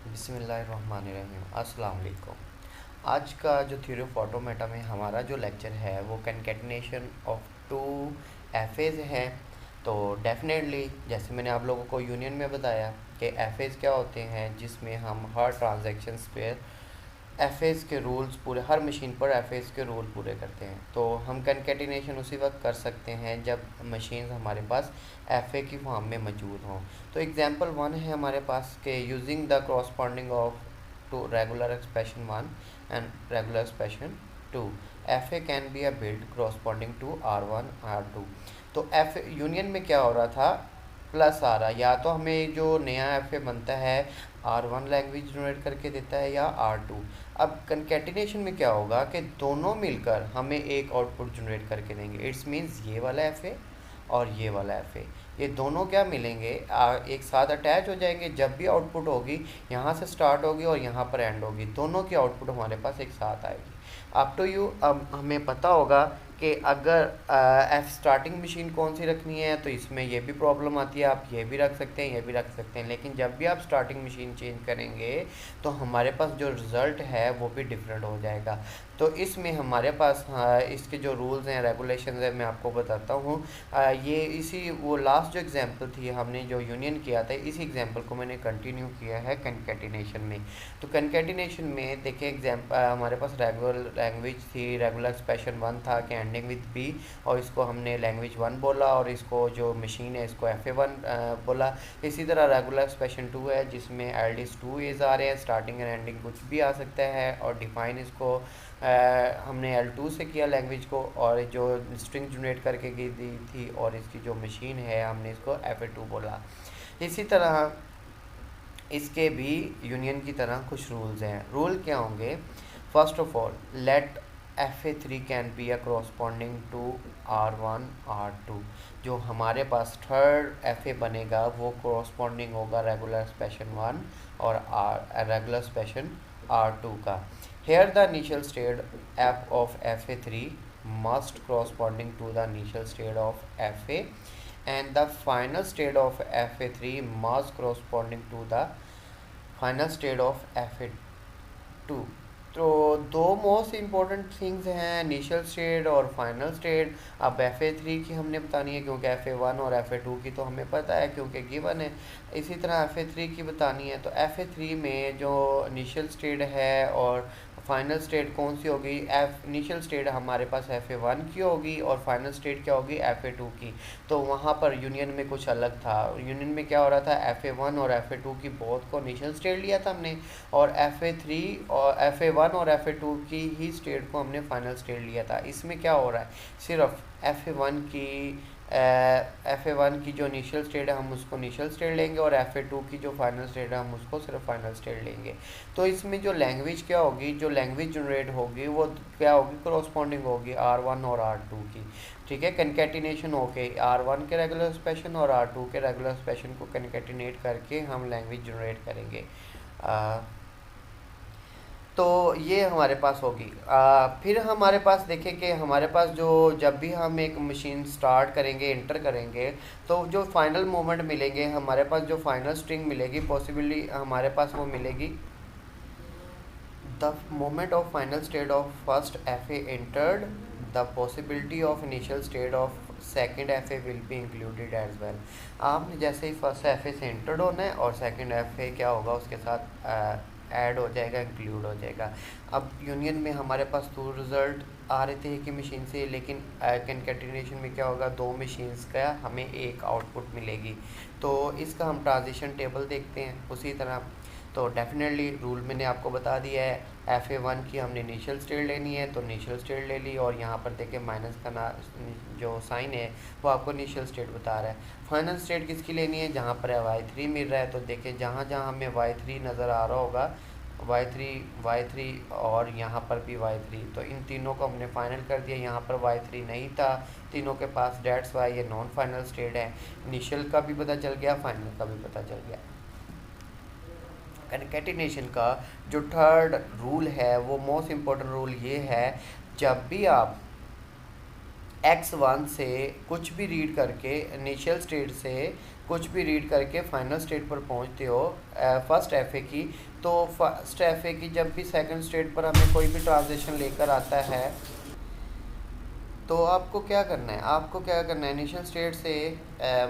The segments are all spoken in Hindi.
बिस्मिल्लाहिर्रहमानिर्रहीम अस्सलाम वालेकुम। आज का जो थ्योरी ऑफ ऑटोमेटा में हमारा जो लेक्चर है वो कंकेटिनेशन ऑफ टू एफेज है। तो डेफिनेटली जैसे मैंने आप लोगों को यूनियन में बताया कि एफेज क्या होते हैं, जिसमें हम हर ट्रांजैक्शंस पे एफएस के रूल्स पूरे, हर मशीन पर एफएस के रूल पूरे करते हैं। तो हम कंकेटिनेशन उसी वक्त कर सकते हैं जब मशीन हमारे पास एफए की फॉर्म में मौजूद हों। तो एग्जांपल वन है हमारे पास के using the corresponding of to regular expression one and regular expression two, FA can be a build corresponding to R one R two. तो एफ यूनियन में क्या हो रहा था, प्लस आ रहा, या तो हमें जो नया एफए बनता है आर वन लैंग्वेज जनरेट करके देता है या आर टू। अब कंकेटिनेशन में क्या होगा कि दोनों मिलकर हमें एक आउटपुट जनरेट करके देंगे। इट्स मीन्स ये वाला एफए और ये वाला एफए, ये दोनों क्या मिलेंगे, एक साथ अटैच हो जाएंगे। जब भी आउटपुट होगी यहाँ से स्टार्ट होगी और यहाँ पर एंड होगी, दोनों की आउटपुट हमारे पास एक साथ आएगी। अप टू यू, अब हमें पता होगा कि अगर एफ स्टार्टिंग मशीन कौन सी रखनी है, तो इसमें ये भी प्रॉब्लम आती है, आप ये भी रख सकते हैं, ये भी रख सकते हैं। लेकिन जब भी आप स्टार्टिंग मशीन चेंज करेंगे तो हमारे पास जो रिज़ल्ट है वो भी डिफरेंट हो जाएगा। तो इसमें हमारे पास इसके जो रूल्स हैं, रेगुलेशंस हैं, मैं आपको बताता हूँ। ये इसी वो लास्ट जो एग्जांपल थी हमने जो यूनियन किया था, इसी एग्जांपल को मैंने कंटिन्यू किया है कंकेटिनेशन में। तो कंकेटिनेशन में देखिए एग्जांपल हमारे पास रेगुलर लैंग्वेज थी, रेगुलर एक्सप्रेशन वन था कि एंडिंग विद बी, और इसको हमने लैंग्वेज वन बोला, और इसको जो मशीन है इसको एफ ए वन बोला। इसी तरह रेगुलर एक्सप्रेशन टू है जिसमें एल डी टू एज आ रहे हैं, स्टार्टिंग एंड एंडिंग कुछ भी आ सकता है, और डिफाइन इसको हमने L2 से किया लैंग्वेज को, और जो स्ट्रिंग जनरेट करके दी थी, और इसकी जो मशीन है हमने इसको FA2 बोला। इसी तरह इसके भी यूनियन की तरह कुछ रूल्स हैं। रूल क्या होंगे, first of all let FA3 can be a corresponding to R1 R2। जो हमारे पास थर्ड FA बनेगा वो कॉरस्पॉन्डिंग होगा रेगुलर एक्सप्रेशन वन और रेगुलर एक्सप्रेशन R2 का। Here the initial state f of FA3 must corresponding to the initial state of FA, and the final state of FA3 must corresponding to the final state of FA2। तो दो मोस्ट इम्पोर्टेंट थिंग्स हैं, इनिशियल स्टेट और फाइनल स्टेट। अब FA3 की हमने बतानी है क्योंकि FA1 और FA2 की तो हमें पता है क्योंकि गिवन है। इसी तरह FA3 की बतानी है, तो FA3 में जो इनिशियल स्टेट है और फाइनल स्टेट कौन सी होगी, इनिशियल स्टेट हमारे पास FA1 की होगी और फाइनल स्टेट क्या होगी FA2 की। तो वहाँ पर यूनियन में कुछ अलग था। यूनियन में क्या हो रहा था, FA1 और FA2 की बोथ को इनिशियल स्टेट लिया था हमने, और FA3 और FA1 और FA2 की ही स्टेट को हमने फाइनल स्टेट लिया था। इसमें क्या हो रहा है, सिर्फ FA1 की जो इनिशियल स्टेट है हम उसको इनिशियल स्टेट लेंगे, और FA2 की जो फाइनल स्टेट है हम उसको सिर्फ फाइनल स्टेट लेंगे। तो इसमें जो लैंग्वेज क्या होगी, जो लैंग्वेज जनरेट होगी वो क्या होगी, कॉरस्पॉन्डिंग होगी R1 और R2 की। ठीक है, कंकेटिनेशन होके R1 के रेगुलर एक्सप्रेशन और R2 के रेगुलर एक्सप्रेशन को कंकेटिनेट करके हम लैंग्वेज जनरेट करेंगे। तो ये हमारे पास होगी। फिर हमारे पास देखें कि हमारे पास जो जब भी हम एक मशीन स्टार्ट करेंगे, इंटर करेंगे, तो जो फाइनल मोमेंट मिलेंगे हमारे पास, जो फाइनल स्ट्रिंग मिलेगी पॉसिबली हमारे पास वो मिलेगी the moment of final state of first FA entered, the possibility of initial state of second FA will be included as well. आपने जैसे ही फर्स्ट FA से इंटर्ड होना है और सेकेंड FA क्या होगा उसके साथ ऐड हो जाएगा, इंक्लूड हो जाएगा। अब यूनियन में हमारे पास दो रिज़ल्ट आ रहे थे एक ही मशीन से, लेकिन कंकेटिनेशन में क्या होगा, दो मशीन्स का हमें एक आउटपुट मिलेगी। तो इसका हम ट्रांजिशन टेबल देखते हैं उसी तरह। तो डेफिनेटली रूल मैंने आपको बता दिया है, FA1 की हमने इनिशियल स्टेट लेनी है तो इनिशियल स्टेट ले ली, और यहाँ पर देखें माइनस का ना जो साइन है वो आपको इनिशियल स्टेट बता रहा है। फाइनल स्टेट किसकी लेनी है, जहाँ पर Y3 मिल रहा है, तो देखें जहाँ जहाँ हमें Y3 नज़र आ रहा होगा, Y3 और यहाँ पर भी Y3, तो इन तीनों को हमने फाइनल कर दिया। यहाँ पर Y3 नहीं था तीनों के पास, डेट्स वाई ये नॉन फाइनल स्टेट है। इनिशियल का भी पता चल गया, फाइनल का भी पता चल गया। कंकेटिनेशन का जो थर्ड रूल है वो मोस्ट इम्पोर्टेंट रूल ये है, जब भी आप x1 से कुछ भी रीड करके, इनिशियल स्टेट से कुछ भी रीड करके फाइनल स्टेट पर पहुंचते हो फर्स्ट एफ ए की, तो फर्स्ट एफ ए की जब भी सेकंड स्टेट पर हमें कोई भी ट्रांजिशन लेकर आता है तो आपको क्या करना है, इनिशियल स्टेट से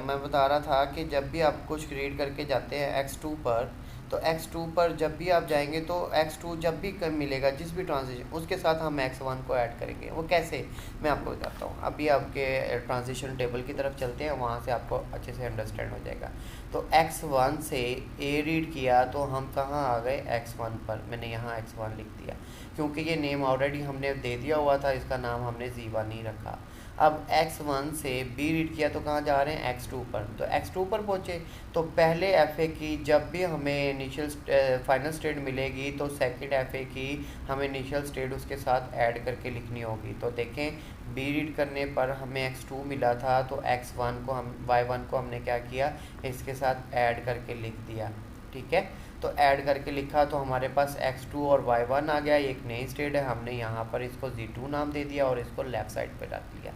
मैं बता रहा था कि जब भी आप कुछ रीड करके जाते हैं x2 पर, तो x2 पर जब भी आप जाएंगे तो x2 जब भी कम मिलेगा जिस भी ट्रांजिशन, उसके साथ हम x1 को ऐड करेंगे। वो कैसे, मैं आपको बताता हूँ। अभी आपके ट्रांजिशन टेबल की तरफ चलते हैं, वहाँ से आपको अच्छे से अंडरस्टैंड हो जाएगा। तो x1 से a रीड किया तो हम कहाँ आ गए, x1 पर। मैंने यहाँ x1 लिख दिया क्योंकि ये नेम ऑलरेडी हमने दे दिया हुआ था, इसका नाम हमने Z1 नहीं रखा। अब x1 से b रीड किया तो कहाँ जा रहे हैं, x2 पर। तो x2 पर पहुँचे तो पहले FA की जब भी हमें इनिशियल फाइनल स्टेट मिलेगी तो सेकंड FA की हमें इनिशियल स्टेट उसके साथ ऐड करके लिखनी होगी। तो देखें, b रीड करने पर हमें x2 मिला था, तो x1 को हम y1 को हमने क्या किया, इसके साथ ऐड करके लिख दिया। ठीक है, तो ऐड करके लिखा तो हमारे पास x2 और y1 आ गया। एक नई स्टेट है, हमने यहाँ पर इसको Z2 नाम दे दिया और इसको लेफ़्ट साइड पे रख दिया।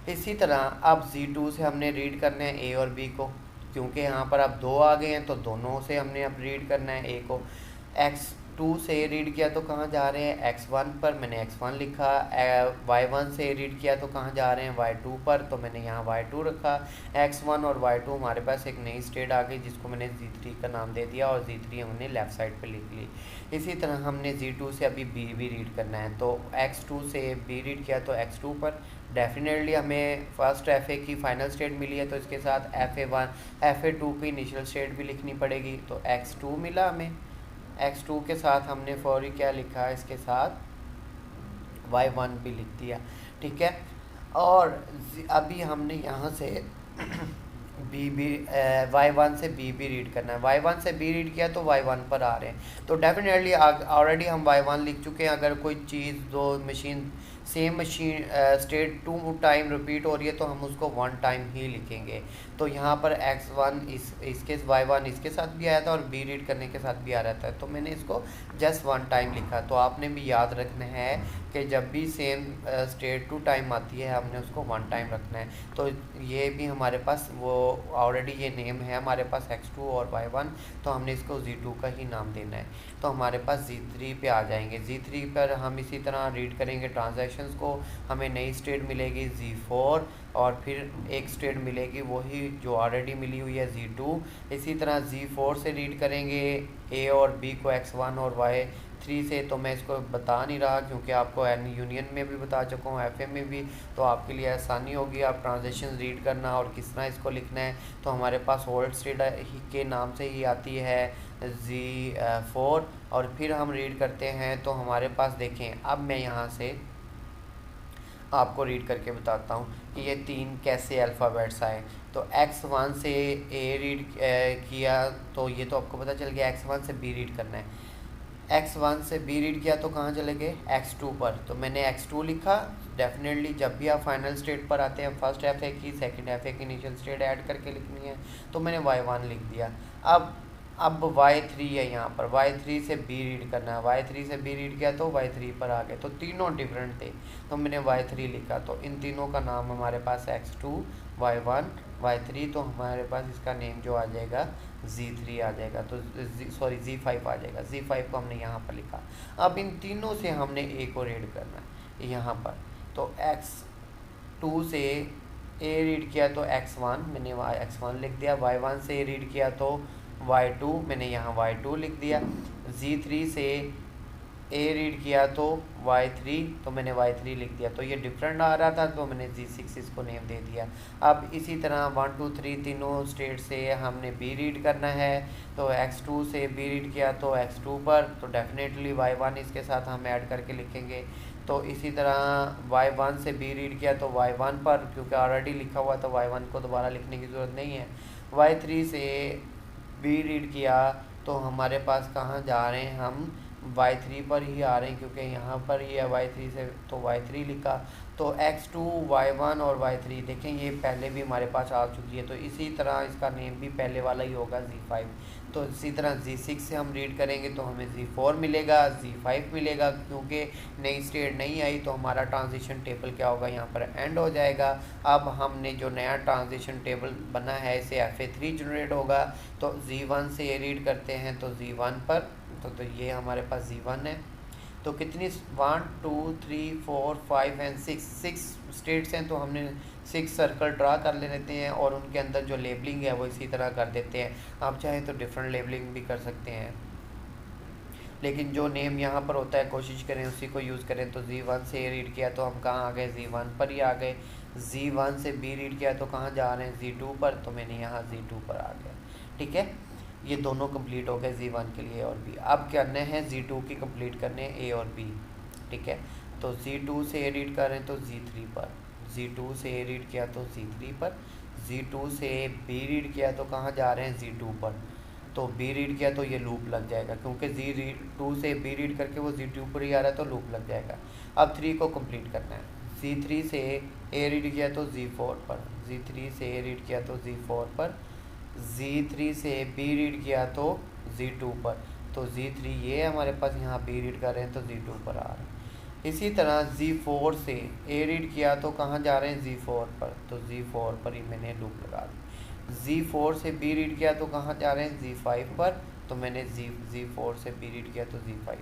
इसी तरह अब Z2 से हमने रीड करना है a और b को, क्योंकि यहाँ पर अब दो आ गए हैं तो दोनों से हमने अब रीड करना है a को। x2 से रीड किया तो कहाँ जा रहे हैं, x1 पर, मैंने x1 लिखा। y1 से रीड किया तो कहाँ जा रहे हैं, y2 पर, तो मैंने यहाँ y2 रखा। x1 और y2 हमारे पास एक नई स्टेट आ गई जिसको मैंने Z3 का नाम दे दिया और Z3 हमने लेफ़्ट साइड पे लिख ली। इसी तरह हमने Z2 से अभी b भी रीड करना है, तो x2 से b रीड किया तो x2 पर। डेफिनेटली हमें फर्स्ट FA की फाइनल स्टेट मिली है तो इसके साथ FA2 की इनिशियल स्टेट भी लिखनी पड़ेगी। तो x2 मिला हमें, x2 के साथ हमने फौरी क्या लिखा, इसके साथ y1 भी लिख दिया। ठीक है, और अभी हमने यहाँ से y1 से b भी रीड करना है। y1 से b रीड किया तो y1 पर आ रहे हैं, तो डेफिनेटली ऑलरेडी हम y1 लिख चुके हैं। अगर कोई चीज़ दो machine same machine state 2 time repeat हो रही है तो हम उसको 1 टाइम ही लिखेंगे। तो यहाँ पर x1 इसके y1 इसके साथ भी आया था और b रीड करने के साथ भी आ रहा था, तो मैंने इसको जस्ट 1 टाइम लिखा। तो आपने भी याद रखना है कि जब भी सेम स्टेट 2 टाइम आती है हमने उसको 1 टाइम रखना है। तो ये भी हमारे पास वो ऑलरेडी ये नेम है हमारे पास x2 और y1, तो हमने इसको Z2 का ही नाम देना है। तो हमारे पास Z3 पे आ जाएंगे। Z3 पर हम इसी तरह रीड करेंगे ट्रांजैक्शंस को, हमें नई स्टेट मिलेगी Z4 और फिर एक स्टेट मिलेगी वही जो ऑलरेडी मिली हुई है Z2। इसी तरह Z4 से रीड करेंगे A और B को, x1 और y3 से। तो मैं इसको बता नहीं रहा क्योंकि आपको यूनियन में भी बता चुका हूँ, FA में भी, तो आपके लिए आसानी होगी आप ट्रांजेक्शन रीड करना और किस तरह इसको लिखना है। तो हमारे पास होल्ड स्टेट के नाम से ही आती है Z4 और फिर हम रीड करते हैं तो हमारे पास देखें, अब मैं यहाँ से आपको रीड करके बताता हूँ कि ये 3 कैसे अल्फ़ाबेट्स आए। तो x1 से a रीड किया तो ये तो आपको पता चल गया, x1 से b रीड करना है। x1 से b रीड किया तो कहाँ चले गए, x2 पर, तो मैंने x2 लिखा। डेफिनेटली जब भी आप फाइनल स्टेट पर आते हैं फर्स्ट FA की सेकंड FA की इनिशियल स्टेट ऐड करके लिखनी है, तो मैंने y1 लिख दिया। अब y3 है, यहाँ पर y3 से b रीड करना है। y3 से b रीड किया तो y3 पर आ गए, तो तीनों डिफरेंट थे तो मैंने y3 लिखा। तो इन तीनों का नाम हमारे पास x2 y1 y3, तो हमारे पास इसका नेम जो आ जाएगा Z3 आ जाएगा, तो Z5 आ जाएगा। Z5 को हमने यहाँ पर लिखा। अब इन तीनों से हमने a को रीड करना है यहाँ पर, तो x2 से a रीड किया तो x1, मैंने x1 लिख दिया। y1 से रीड किया तो y2, मैंने यहाँ y2 लिख दिया। Z3 से a रीड किया तो y3, तो मैंने y3 लिख दिया। तो ये डिफरेंट आ रहा था तो मैंने Z6 इसको नेम दे दिया। अब इसी तरह 1 2 3 तीनों स्टेट से हमने b रीड करना है, तो x2 से b रीड किया तो x2 पर, तो डेफिनेटली y1 इसके साथ हम ऐड करके लिखेंगे। तो इसी तरह y1 से b रीड किया तो y1 पर, क्योंकि ऑलरेडी लिखा हुआ तो y1 को दोबारा लिखने की ज़रूरत नहीं है। y3 से b रीड किया तो हमारे पास कहाँ जा रहे हैं, हम y3 पर ही आ रहे हैं क्योंकि यहाँ पर ही है y3 से, तो y3 लिखा। तो x2 y1 और y3 देखें ये पहले भी हमारे पास आ चुकी है, तो इसी तरह इसका नेम भी पहले वाला ही होगा Z5। तो इसी तरह Z6 से हम रीड करेंगे तो हमें Z4 मिलेगा, Z5 मिलेगा, क्योंकि नई स्टेट नहीं आई तो हमारा ट्रांजिशन टेबल क्या होगा, यहाँ पर एंड हो जाएगा। अब हमने जो नया ट्रांजिशन टेबल बना है इसे FA3 जनरेट होगा, तो Z1 से ये रीड करते हैं तो Z1 पर, तो ये हमारे पास Z1 है। तो कितनी 1 2 3 4 5 एंड 6 स्टेट्स हैं, तो हमने 6 सर्कल ड्रा कर लेते हैं और उनके अंदर जो लेबलिंग है वो इसी तरह कर देते हैं। आप चाहें तो डिफरेंट लेबलिंग भी कर सकते हैं, लेकिन जो नेम यहाँ पर होता है कोशिश करें उसी को यूज़ करें। तो Z1 से रीड किया तो हम कहाँ आ गए, Z1 पर ही आ गए। Z1 से B रीड किया तो कहाँ जा रहे हैं, Z2 पर, तो मैंने यहाँ Z2 पर आ गया। ठीक है, ये दोनों कंप्लीट हो गए Z1 के लिए और B। अब करने हैं Z2 की कंप्लीट करने हैं A और B। ठीक है, तो Z2 से A रीड कर रहे हैं तो Z3 पर, Z2 से A रीड किया तो Z3 पर, Z2 से B रीड किया तो कहाँ जा रहे हैं, Z2 पर, तो B रीड किया तो ये लूप लग जाएगा, क्योंकि Z2 से B रीड करके वो Z2 पर ही आ रहा है तो लूप लग जाएगा। अब 3 को कंप्लीट करना है। Z3 से A रीड किया तो Z4 पर, Z3 से A रीड किया तो Z4 पर, Z3 से B रीड किया तो Z2 पर, तो Z3 ये हमारे पास यहाँ B रीड कर रहे हैं तो Z2 पर आ रहे हैं। इसी तरह Z4 से A रीड किया तो कहाँ जा रहे हैं, Z4 पर, तो Z4 पर ही मैंने लूप लगा दी। Z4 से B रीड किया तो कहाँ जा रहे हैं, Z5 पर, तो मैंने Z4 से B रीड किया तो Z5।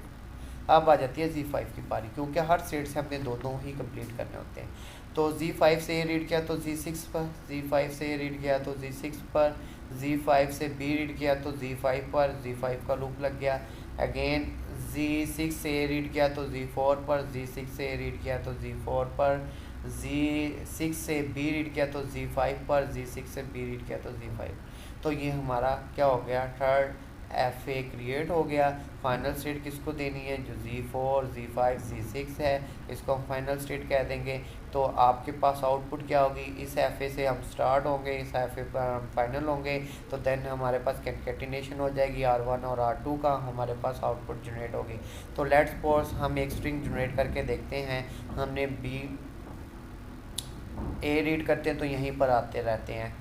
अब आ जाती है Z5 की पारी, क्योंकि हर स्टेट से हमने दो ही कंप्लीट करने होते हैं। तो Z5 से A रीड किया तो Z6 पर, Z5 से A रीड किया तो Z6 पर, Z5 से B रीड किया तो Z5 पर, Z5 का लूप लग गया। अगेन Z6 से A रीड किया तो Z4 पर, Z6 से A रीड किया तो Z4 पर, Z6 से B रीड किया तो Z5 पर, Z6 से B रीड किया तो Z5। तो ये हमारा क्या हो गया, थर्ड FA क्रिएट हो गया। फाइनल स्टेट किसको देनी है, जो Z4 Z5 Z6 है, इसको हम फाइनल स्टेट कह देंगे। तो आपके पास आउटपुट क्या होगी, इस FA से हम स्टार्ट होंगे, इस FA पर हम फाइनल होंगे, तो देन हमारे पास कंकैटिनेशन हो जाएगी R1 और R2 का, हमारे पास आउटपुट जनरेट होगी। तो लेट्स सपोज हम एक स्ट्रिंग जनरेट करके देखते हैं। हमने A रीड करते हैं तो यहीं पर आते रहते हैं,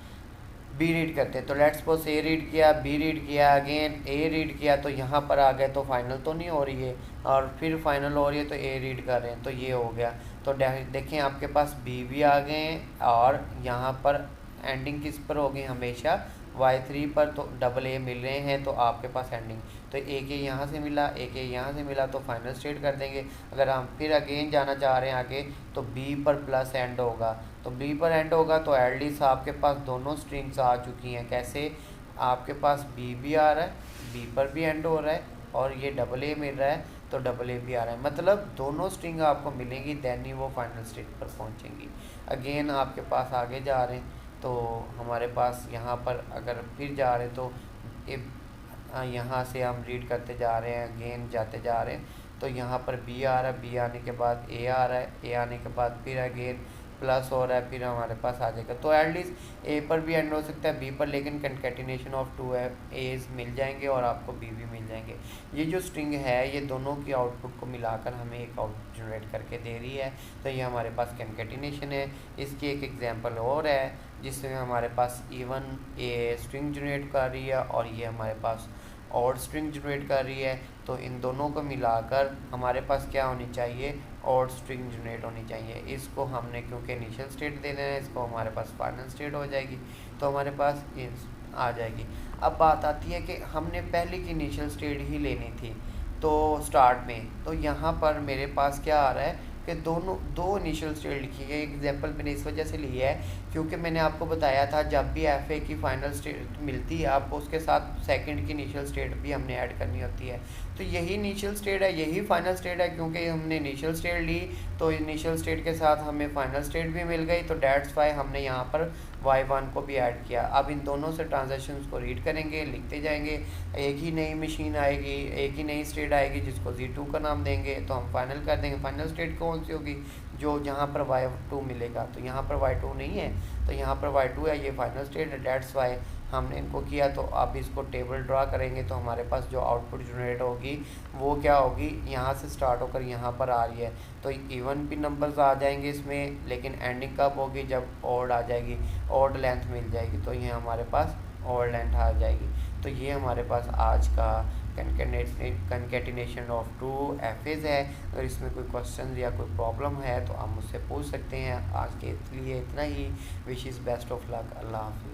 B रीड करते हैं तो लेट्स सपोज A रीड किया, B रीड किया, अगेन A रीड किया तो यहाँ पर आ गए, तो फाइनल तो नहीं हो रही है, और फिर फाइनल हो रही है तो A रीड कर रहे हैं, तो ये हो गया। तो देखें आपके पास B भी आ गए हैं, और यहाँ पर एंडिंग किस पर होगी, हमेशा Y3 पर, तो डबल A मिल रहे हैं, तो आपके पास एंडिंग, तो एक ए यहाँ से मिला, एक ए यहाँ से मिला, तो फाइनल स्टेट कर देंगे। अगर हम फिर अगेन जाना चाह रहे हैं आगे, तो B पर प्लस एंड होगा, तो B पर एंड होगा, तो एटलीस्ट आपके पास दोनों स्ट्रिंग्स आ चुकी हैं। कैसे, आपके पास B भी आ रहा है, B पर भी एंड हो रहा है, और ये डबल A मिल रहा है, तो डबल A भी आ रहा है, मतलब दोनों स्ट्रिंग आपको मिलेंगी, देन ही वो फाइनल स्टेट पर पहुँचेंगी। अगेन आपके पास आगे जा रहे हैं, तो हमारे पास यहाँ पर अगर फिर जा रहे हैं तो यहाँ से हम रीड करते जा रहे हैं, अगेन जाते जा रहे हैं, तो यहाँ पर B आ रहा है, B आने के बाद A आ रहा है, A आने के बाद फिर अगेन प्लस हो रहा है, फिर हमारे पास आ जाएगा। तो एटलीस्ट A पर भी एंड हो सकता है, B पर, लेकिन कंकैटिनेशन ऑफ 2 A's मिल जाएंगे और आपको B भी मिल जाएंगे। ये जो स्ट्रिंग है ये दोनों की आउटपुट को मिलाकर हमें एक आउटपुट जनरेट करके दे रही है, तो ये हमारे पास कंकैटिनेशन है। इसकी एक एग्जांपल और है जिसमें हमारे पास इवन A स्ट्रिंग जनरेट कर रही है और ये हमारे पास ऑड स्ट्रिंग जनरेट कर रही है, तो इन दोनों को मिलाकर हमारे पास क्या होनी चाहिए, ऑड स्ट्रिंग जनरेट होनी चाहिए। इसको हमने क्योंकि इनिशियल स्टेट दे देना है, इसको हमारे पास फाइनल स्टेट हो जाएगी, तो हमारे पास आ जाएगी। अब बात आती है कि हमने पहले की इनिशियल स्टेट ही लेनी थी, तो स्टार्ट में, तो यहाँ पर मेरे पास क्या आ रहा है कि दो इनिशियल स्टेट लिखी है। एग्जांपल मैंने इस वजह से लिया है क्योंकि मैंने आपको बताया था जब भी FA की फाइनल स्टेट मिलती है आपको उसके साथ सेकंड की इनिशियल स्टेट भी हमने ऐड करनी होती है। तो यही इनिशियल स्टेट है, यही फाइनल स्टेट है, क्योंकि हमने इनिशियल स्टेट ली तो इनिशियल स्टेट के साथ हमें फाइनल स्टेट भी मिल गई, तो डेट्स वाई हमने यहाँ पर Y1 को भी ऐड किया। अब इन दोनों से ट्रांजैक्शंस को रीड करेंगे, लिखते जाएंगे, एक ही नई मशीन आएगी, एक ही नई स्टेट आएगी जिसको Z2 का नाम देंगे, तो हम फाइनल कर देंगे। फाइनल स्टेट कौन सी होगी, जो जहाँ पर Y2 मिलेगा, तो यहाँ पर Y2 नहीं है, तो यहाँ पर Y2 है, ये फाइनल स्टेट है, डेट्स वाई हमने इनको किया। तो अब इसको टेबल ड्रा करेंगे तो हमारे पास जो आउटपुट जनरेट होगी वो क्या होगी, यहाँ से स्टार्ट होकर यहाँ पर आ रही है, तो इवन भी नंबर्स आ जाएंगे इसमें, लेकिन एंडिंग कब होगी, जब ऑड आ जाएगी, ऑड लेंथ मिल जाएगी, तो ये हमारे पास और लेंथ आ जाएगी। तो ये हमारे पास आज का कंकेटिनेशन ऑफ टू एफेज है। अगर इसमें कोई क्वेश्चन या कोई प्रॉब्लम है तो आप मुझसे पूछ सकते हैं। आज के लिए इतना ही। Wish is best of luck. अल्लाह हाफिज़।